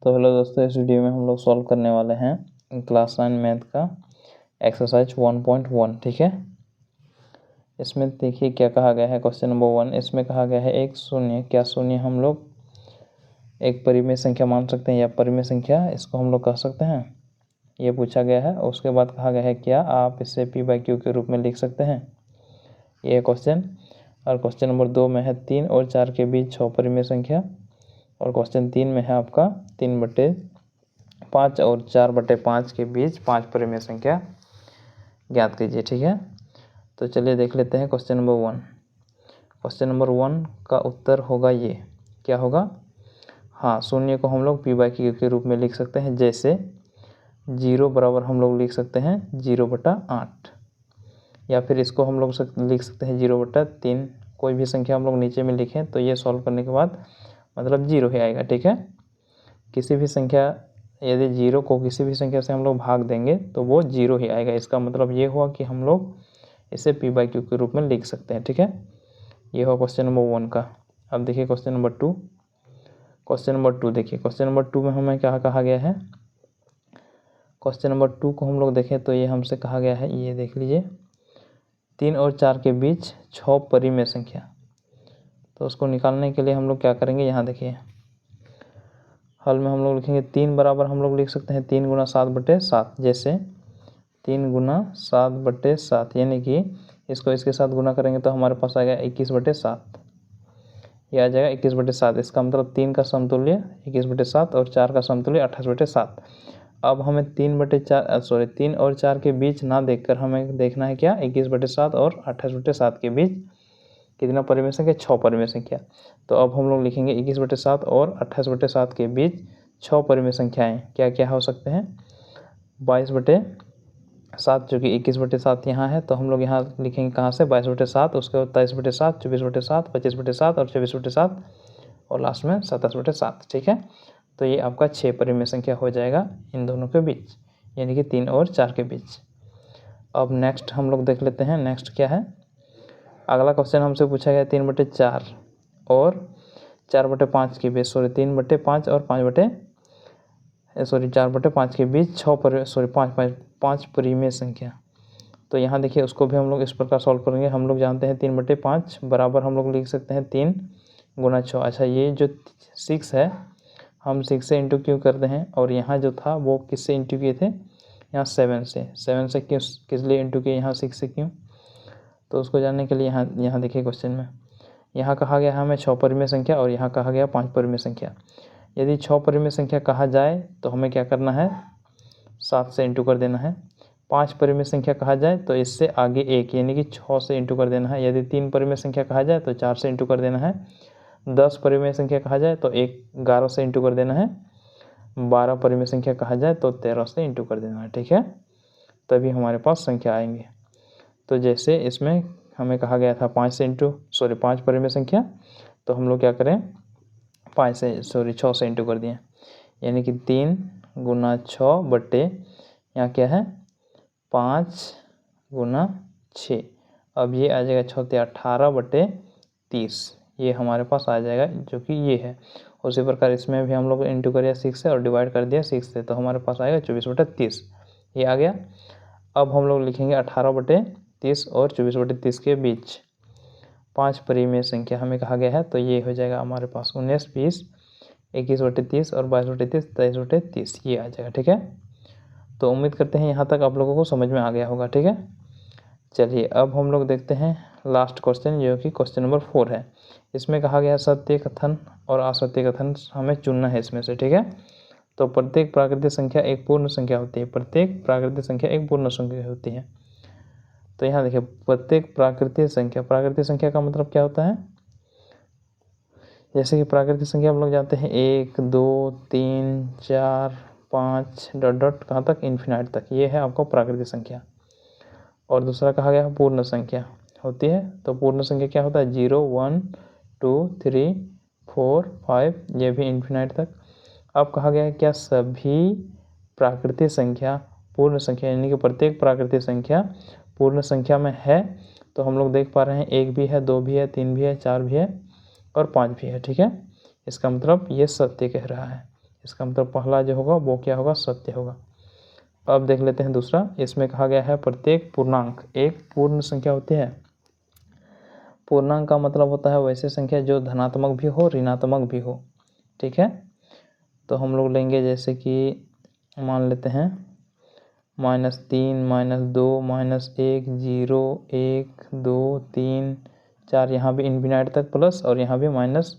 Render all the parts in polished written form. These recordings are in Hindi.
तो हेलो दोस्तों, इस वीडियो में हम लोग सॉल्व करने वाले हैं क्लास 9 मैथ का एक्सरसाइज 1.1। ठीक है, इसमें देखिए क्या कहा गया है। क्वेश्चन नंबर 1, इसमें कहा गया है एक शून्य। क्या शून्य हम लोग एक परिमेय संख्या मान सकते हैं या परिमेय संख्या इसको हम लोग कह सकते हैं, ये पूछा गया है। उसके बाद कहा गया है क्या आप इसे p/q के रूप में लिख सकते हैं, ये क्वेश्चन। और क्वेश्चन नंबर 2 में है 3 और 4 के बीच 6 परिमेय संख्या। और क्वेश्चन 3 में है आपका 3/5 और 4/5 के बीच 5 परिमेय संख्या ज्ञात कीजिए। ठीक है, तो चलिए देख लेते हैं क्वेश्चन नंबर 1। क्वेश्चन नंबर 1 का उत्तर होगा ये, क्या होगा, हाँ, शून्य को हम लोग p/q के रूप में लिख सकते हैं। जैसे 0 बराबर हम लोग लिख सकते हैं 0/8, या फिर इसको हम लोग लिख सकते हैं 0/3। कोई भी संख्या हम लोग नीचे में लिखें तो ये सॉल्व करने के बाद मतलब 0 ही आएगा। ठीक है, किसी भी संख्या, यदि 0 को किसी भी संख्या से हम लोग भाग देंगे तो वो 0 ही आएगा। इसका मतलब ये हुआ कि हम लोग इसे p/q के रूप में लिख सकते हैं। ठीक है, ये हुआ क्वेश्चन नंबर 1 का। अब देखिए क्वेश्चन नंबर 2। क्वेश्चन नंबर 2 देखिए, क्वेश्चन नंबर 2 में हमें क्या कहा गया है। क्वेश्चन नंबर 2 को हम लोग देखें तो ये हमसे कहा गया है, ये देख लीजिए, 3 और 4 के बीच 6 परिमेय संख्या। तो उसको निकालने के लिए हम लोग क्या करेंगे, यहाँ देखिए हल में हम लोग लिखेंगे 3 बराबर हम लोग लिख सकते हैं 3 × 7/7। जैसे 3 × 7/7, यानी कि इसको इसके साथ गुना करेंगे तो हमारे पास आएगा 21/7। ये आ जाएगा 21/7। इसका मतलब 3 का समतुल्य 21/7 और 4 का समतुल्य 28/7। अब हमें 3 और 4 के बीच ना देखकर हमें देखना है क्या, 21/7 और 28/7 के बीच कितना परिमेय संख्या, 6 परिमेय संख्या। तो अब हम लोग लिखेंगे 21/7 और 28/7 के बीच 6 परिमेय संख्याएं क्या क्या हो सकते हैं। 22/7, जो कि 21/7 यहाँ है, तो हम लोग यहाँ लिखेंगे कहाँ से, 22/7, उसके बाद 23/7, 24/7, 25/7 और 24/7 और लास्ट में 27/7। ठीक है, तो ये आपका 6 परिमेय संख्या हो जाएगा इन दोनों के बीच, यानी कि 3 और 4 के बीच। अब नेक्स्ट हम लोग देख लेते हैं, नेक्स्ट क्या है। अगला क्वेश्चन हमसे पूछा गया 3/4 और 4/5 के बीच, 3/5 और 4/5 के बीच 5 परिमेय संख्या। तो यहाँ देखिए उसको भी हम लोग इस प्रकार सॉल्व करेंगे। हम लोग जानते हैं 3/5 बराबर हम लोग लिख सकते हैं 3 × 6। अच्छा, ये जो 6 है हम 6 से इंटू क्यों करते हैं, और यहाँ जो था वो किससे इंटू किए थे, यहाँ 7 से किस लिए इंटू किए, यहाँ 6 से क्यों, तो उसको जानने के लिए यहाँ देखिए क्वेश्चन में यहाँ कहा गया हमें 6 परिमेय संख्या और यहाँ कहा गया 5 परिमेय संख्या। यदि 6 परिमेय संख्या कहा जाए तो हमें क्या करना है, 7 से इंटू कर देना है। 5 परिमेय संख्या कहा जाए तो इससे आगे 1 यानी कि 6 से इंटू कर देना है। यदि 3 परिमेय संख्या कहा जाए तो 4 से इंटू कर देना है। 10 परिमेय संख्या कहा जाए तो 11 से इंटू कर देना है। 12 परिमेय संख्या कहा जाए तो 13 से इंटू कर देना है। ठीक है, तभी हमारे पास संख्या आएंगे। तो जैसे इसमें हमें कहा गया था 5 परिमेय संख्या, तो हम लोग क्या करें 6 से इंटू कर दिए, यानी कि 3 × 6 बटे यहाँ क्या है 5 × 6। अब ये आ जाएगा 6 18/30, ये हमारे पास आ जाएगा, जो कि ये है। उसी प्रकार इसमें भी हम लोग इंटू करिए 6 से और डिवाइड कर दिया 6 से, तो हमारे पास आएगा 24/30, ये आ गया। अब हम लोग लिखेंगे 18/30 और 24/30 के बीच 5 परिमेय संख्या हमें कहा गया है, तो ये हो जाएगा हमारे पास 19, 20, 21/30 और 22/30, 23/30, ये आ जाएगा। ठीक है, तो उम्मीद करते हैं यहाँ तक आप लोगों को समझ में आ गया होगा। ठीक है, चलिए अब हम लोग देखते हैं लास्ट क्वेश्चन, जो कि क्वेश्चन नंबर 4 है। इसमें कहा गया सत्य कथन और असत्य कथन हमें चुनना है इसमें से। ठीक है, तो प्रत्येक प्राकृतिक संख्या एक पूर्ण संख्या होती है, प्रत्येक प्राकृतिक संख्या एक पूर्ण संख्या होती है। तो यहाँ देखिए प्रत्येक प्राकृतिक संख्या का मतलब क्या होता है, जैसे कि प्राकृतिक संख्या हम लोग जानते हैं 1, 2, 3, 4, 5 ... कहाँ तक, इन्फिनाइट तक, ये है आपको प्राकृतिक संख्या। और दूसरा कहा गया पूर्ण संख्या होती है, तो पूर्ण संख्या क्या होता है 0, 1, 2, 3, 4, 5, ये भी इन्फिनाइट तक। अब कहा गया है क्या सभी प्राकृतिक संख्या पूर्ण संख्या, यानी कि प्रत्येक प्राकृतिक संख्या पूर्ण संख्या में है। तो हम लोग देख पा रहे हैं 1 भी है, 2 भी है, 3 भी है, 4 भी है और 5 भी है। ठीक है, इसका मतलब ये सत्य कह रहा है, इसका मतलब पहला जो होगा वो क्या होगा, सत्य होगा। अब देख लेते हैं दूसरा। इसमें कहा गया है प्रत्येक पूर्णांक एक पूर्ण संख्या होती है। पूर्णांक का मतलब होता है वैसे संख्या जो धनात्मक भी हो ऋणात्मक भी हो, ठीक है। तो हम लोग लेंगे जैसे कि मान लेते हैं -3, -2, -1, 0, 1, 2, 3, 4, यहाँ भी इन्फिनाइट तक प्लस और यहाँ भी माइनस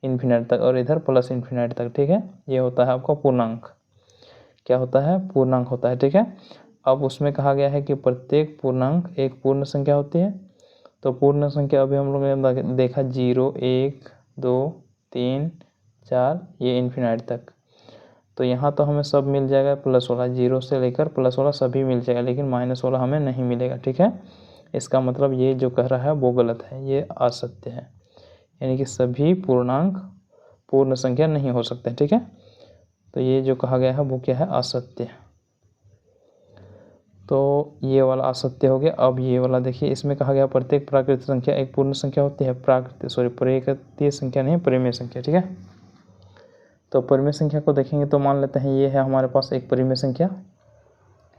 इन्फिनाइट तक और इधर प्लस इन्फिनाइट तक, ठीक है। ये होता है आपका पूर्णांक। क्या होता है, पूर्णांक होता है, ठीक है। अब उसमें कहा गया है कि प्रत्येक पूर्णांक एक पूर्ण संख्या होती है। तो पूर्ण संख्या अभी हम लोग ने देखा 0, 1, 2, 3, 4, ये इन्फिनाइट तक। तो यहाँ तो हमें सब मिल जाएगा प्लस वाला, 0 से लेकर प्लस वाला सभी मिल जाएगा, लेकिन माइनस वाला हमें नहीं मिलेगा, ठीक है। इसका मतलब ये जो कह रहा है वो गलत है, ये असत्य है। यानी कि सभी पूर्णांक पूर्ण संख्या नहीं हो सकते, ठीक है। तो ये जो कहा गया है वो क्या है, असत्य। तो ये वाला असत्य हो गया। अब ये वाला देखिए, इसमें कहा गया प्रत्येक प्राकृतिक संख्या एक पूर्ण संख्या होती है। प्राकृतिक संख्या नहीं, परिमेय संख्या, ठीक है। तो परिमेय संख्या को देखेंगे तो मान लेते हैं ये है हमारे पास एक परिमेय संख्या।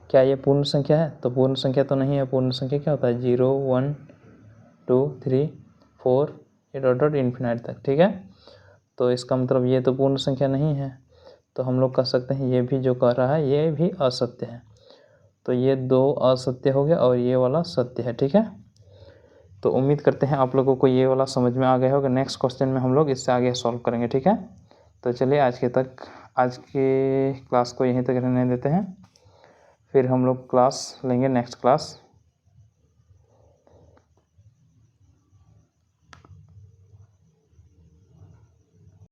क्या ये पूर्ण संख्या है? तो पूर्ण संख्या तो नहीं है। पूर्ण संख्या क्या होता है, 0, 1, 2, 3, 4 ये डॉट डॉट इन्फिनाइट तक, ठीक है। तो इसका मतलब ये तो पूर्ण संख्या नहीं है। तो हम लोग कह सकते हैं ये भी जो कह रहा है ये भी असत्य है। तो ये दो असत्य हो गया और ये वाला सत्य है, ठीक है। तो उम्मीद करते हैं आप लोगों को ये वाला समझ में आ गया होगा। नेक्स्ट क्वेश्चन में हम लोग इससे आगे सॉल्व करेंगे, ठीक है। तो चलिए आज के क्लास को यहीं तक रहने देते हैं, फिर हम लोग क्लास लेंगे नेक्स्ट क्लास।